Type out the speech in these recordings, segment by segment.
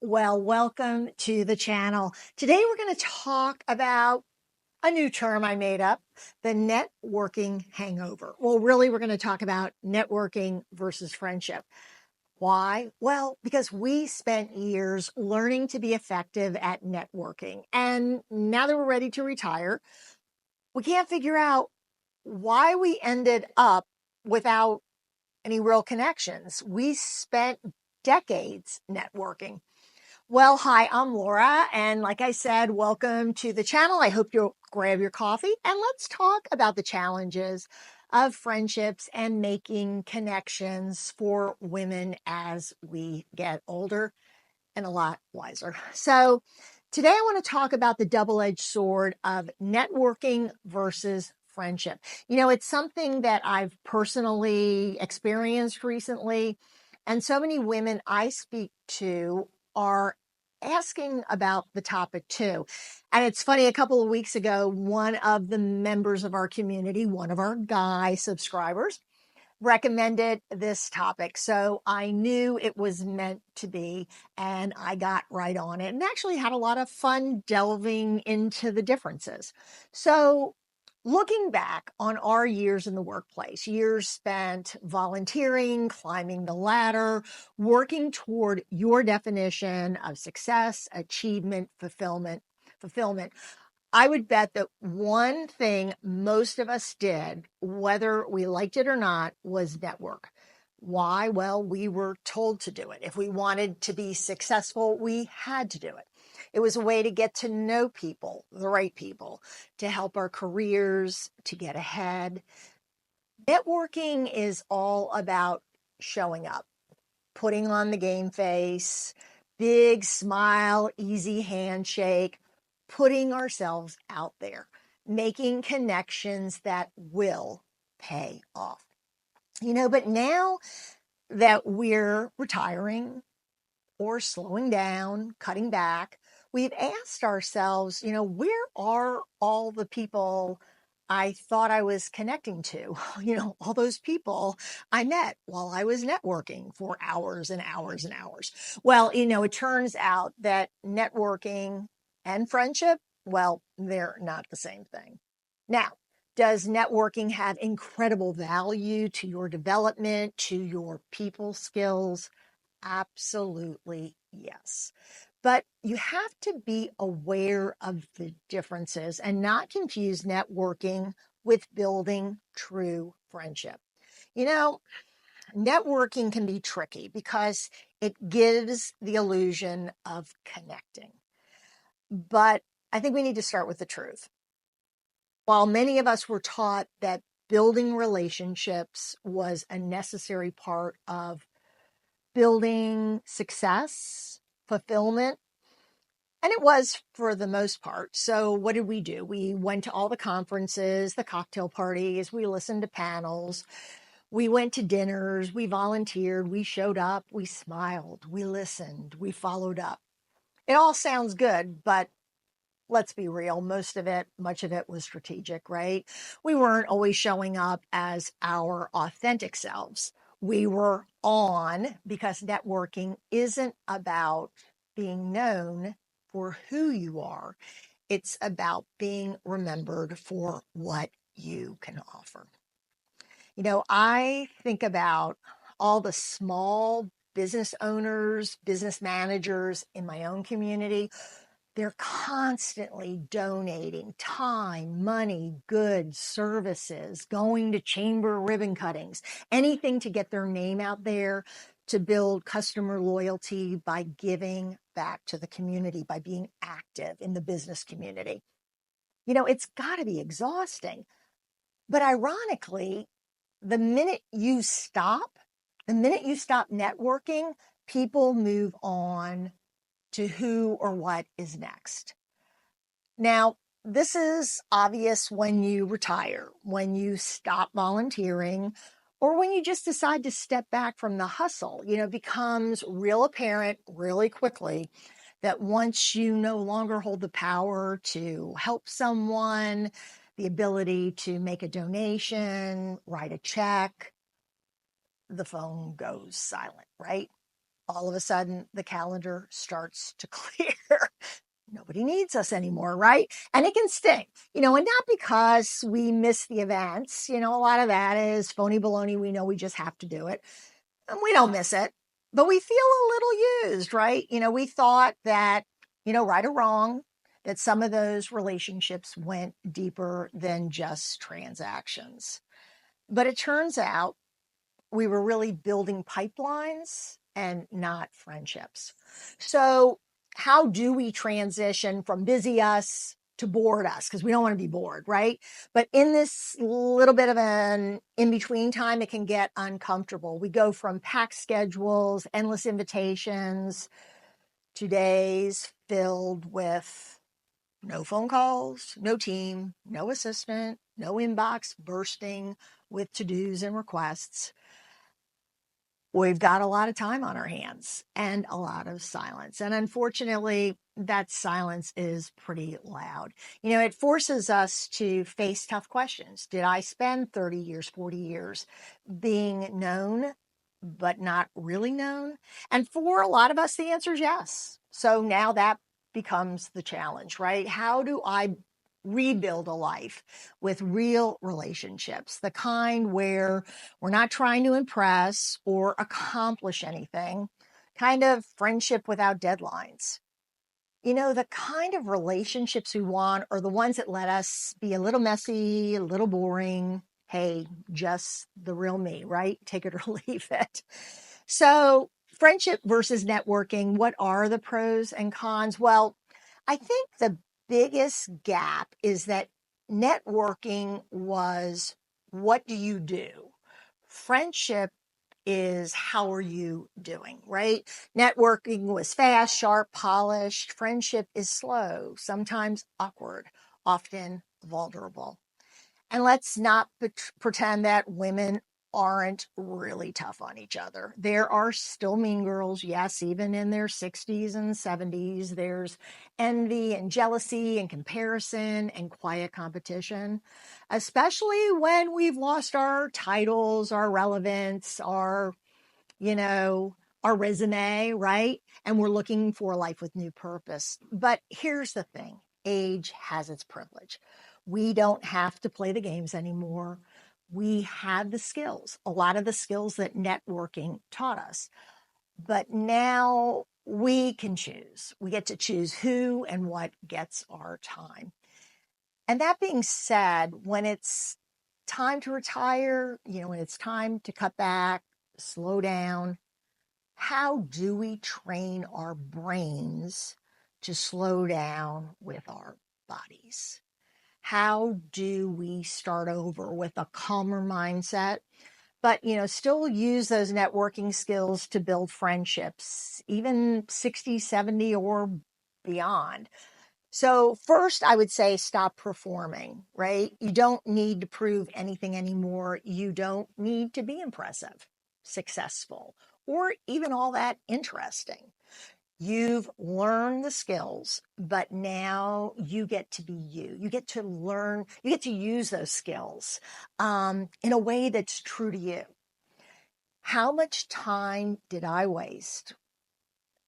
Well, welcome to the channel. Today we're going to talk about a new term I made up, the networking hangover. Well, really, we're going to talk about networking versus friendship. Why? Well, because we spent years learning to be effective at networking. And now that we're ready to retire, we can't figure out why we ended up without any real connections. We spent decades networking. Well, hi, I'm Laura, and like I said, welcome to the channel. I hope you'll grab your coffee and let's talk about the challenges of friendships and making connections for women as we get older and a lot wiser. So, today I want to talk about the double-edged sword of networking versus friendship. It's something that I've personally experienced recently, and so many women I speak to are asking about the topic too. And it's funny, a couple of weeks ago, one of the members of our community, one of our guy subscribers, recommended this topic. So I knew it was meant to be, and I got right on it and actually had a lot of fun delving into the differences. So, looking back on our years in the workplace, years spent volunteering, climbing the ladder, working toward your definition of success, achievement, fulfillment, I would bet that one thing most of us did, whether we liked it or not, was network. Why? Well, we were told to do it. If we wanted to be successful, we had to do it. It was a way to get to know people, the right people, to help our careers, to get ahead. Networking is all about showing up, putting on the game face, big smile, easy handshake, putting ourselves out there, making connections that will pay off. But now that we're retiring or slowing down, cutting back, we've asked ourselves, where are all the people I thought I was connecting to? All those people I met while I was networking for hours and hours and hours. Well, it turns out that networking and friendship, well, they're not the same thing. Now, does networking have incredible value to your development, to your people skills? Absolutely, yes. But you have to be aware of the differences and not confuse networking with building true friendship. You know, Networking can be tricky because it gives the illusion of connecting. But I think we need to start with the truth. While many of us were taught that building relationships was a necessary part of building success, fulfillment, and it was for the most part. So what did we do? We went to all the conferences, the cocktail parties, we listened to panels, we went to dinners, we volunteered, we showed up, we smiled, we listened, we followed up. It all sounds good, but let's be real, much of it was strategic, right? We weren't always showing up as our authentic selves. We were on because networking isn't about being known for who you are. It's about being remembered for what you can offer. I think about all the small business owners, business managers in my own community. They're constantly donating time, money, goods, services, going to chamber ribbon cuttings, anything to get their name out there, to build customer loyalty by giving back to the community, by being active in the business community. It's got to be exhausting. But ironically, the minute you stop, the minute you stop networking, people move on to who or what is next. Now, this is obvious when you retire, when you stop volunteering, or when you just decide to step back from the hustle. It becomes real apparent really quickly that once you no longer hold the power to help someone, the ability to make a donation, write a check, the phone goes silent, right? all of a sudden the calendar starts to clear. Nobody needs us anymore, right? And it can sting, and not because we miss the events. A lot of that is phony baloney. We know we just have to do it and we don't miss it, but we feel a little used, right? We thought that, right or wrong, that some of those relationships went deeper than just transactions. But it turns out we were really building pipelines and not friendships. So, how do we transition from busy us to bored us? Because we don't want to be bored, right? But in this little bit of an in between time, it can get uncomfortable. We go from packed schedules, endless invitations, to days filled with no phone calls, no team, no assistant, no inbox bursting with to dos and requests. We've got a lot of time on our hands and a lot of silence. And unfortunately, that silence is pretty loud. It forces us to face tough questions. Did I spend 30 years, 40 years being known, but not really known? And for a lot of us, the answer is yes. So now that becomes the challenge, right? How do I rebuild a life with real relationships, the kind where we're not trying to impress or accomplish anything, kind of friendship without deadlines? The kind of relationships we want are the ones that let us be a little messy, a little boring. Hey, just the real me, right? Take it or leave it. So, friendship versus networking, what are the pros and cons? Well, I think the biggest gap is that networking was, what do you do? Friendship is, how are you doing, right? Networking was fast, sharp, polished. Friendship is slow, sometimes awkward, often vulnerable. And let's not pretend that women aren't really tough on each other. There are still mean girls, yes, even in their 60s and 70s. There's envy and jealousy and comparison and quiet competition, especially when we've lost our titles, our relevance, you know, our resume, right? And we're looking for a life with new purpose. But here's the thing, age has its privilege. We don't have to play the games anymore. We have the skills, a lot of the skills that networking taught us. But now we can choose. We get to choose who and what gets our time. And that being said, when it's time to retire, when it's time to cut back, slow down, how do we train our brains to slow down with our bodies? How do we start over with a calmer mindset, but still use those networking skills to build friendships, even 60, 70, or beyond? So first, I would say stop performing, right? You don't need to prove anything anymore. You don't need to be impressive, successful, or even all that interesting. You've learned the skills, but now you get to be you. You get to learn, you get to use those skills in a way that's true to you. How much time did I waste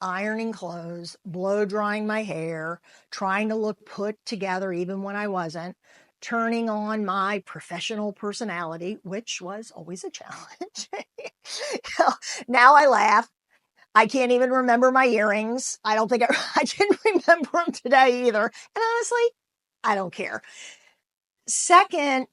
ironing clothes, blow drying my hair, trying to look put together even when I wasn't, turning on my professional personality, which was always a challenge? Now I laugh. I can't even remember my earrings. I don't think I can remember them today either. And honestly, I don't care. Second,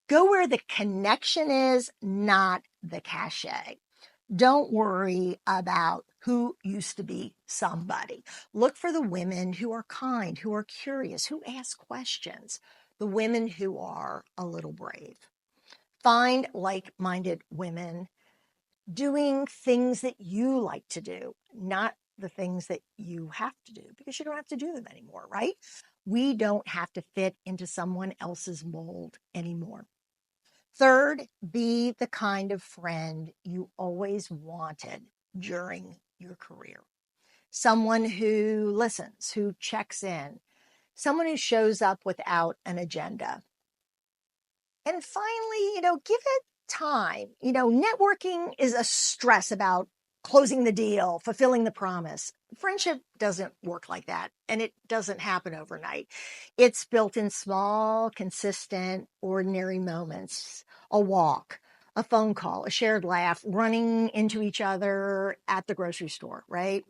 go where the connection is, not the cachet. Don't worry about who used to be somebody. Look for the women who are kind, who are curious, who ask questions, the women who are a little brave. Find like-minded women doing things that you like to do, not the things that you have to do, because you don't have to do them anymore, right? We don't have to fit into someone else's mold anymore. Third, be the kind of friend you always wanted during your career. Someone who listens, who checks in, someone who shows up without an agenda. And finally, give it time. Networking is a stress about closing the deal, fulfilling the promise. Friendship doesn't work like that, and it doesn't happen overnight. It's built in small, consistent, ordinary moments. A walk, a phone call, a shared laugh, running into each other at the grocery store, right?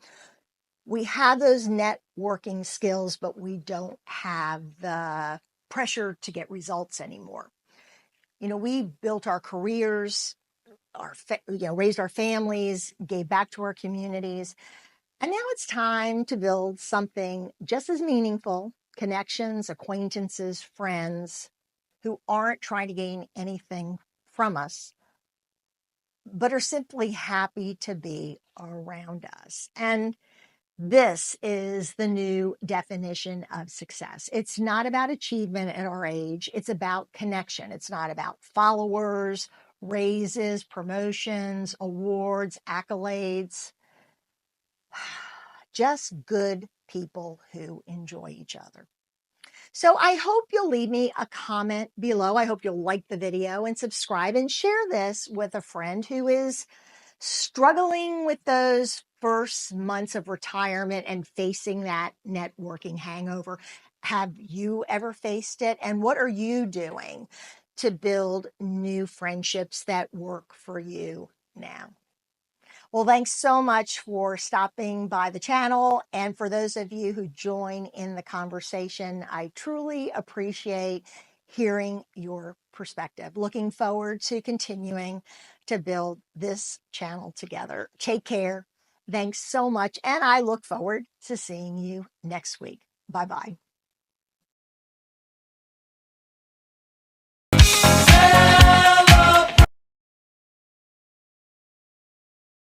We have those networking skills, but we don't have the pressure to get results anymore. We built our careers, raised our families, gave back to our communities. And now it's time to build something just as meaningful: connections, acquaintances, friends who aren't trying to gain anything from us, but are simply happy to be around us. And this is the new definition of success. It's not about achievement at our age. It's about connection. It's not about followers, raises, promotions, awards, accolades. Just good people who enjoy each other. So I hope you'll leave me a comment below. I hope you'll like the video and subscribe and share this with a friend who is struggling with those first months of retirement and facing that networking hangover. Have you ever faced it? And what are you doing to build new friendships that work for you now? Well, thanks so much for stopping by the channel. And for those of you who join in the conversation, I truly appreciate hearing your perspective. Looking forward to continuing to build this channel together. Take care. Thanks so much. And I look forward to seeing you next week. Bye-bye.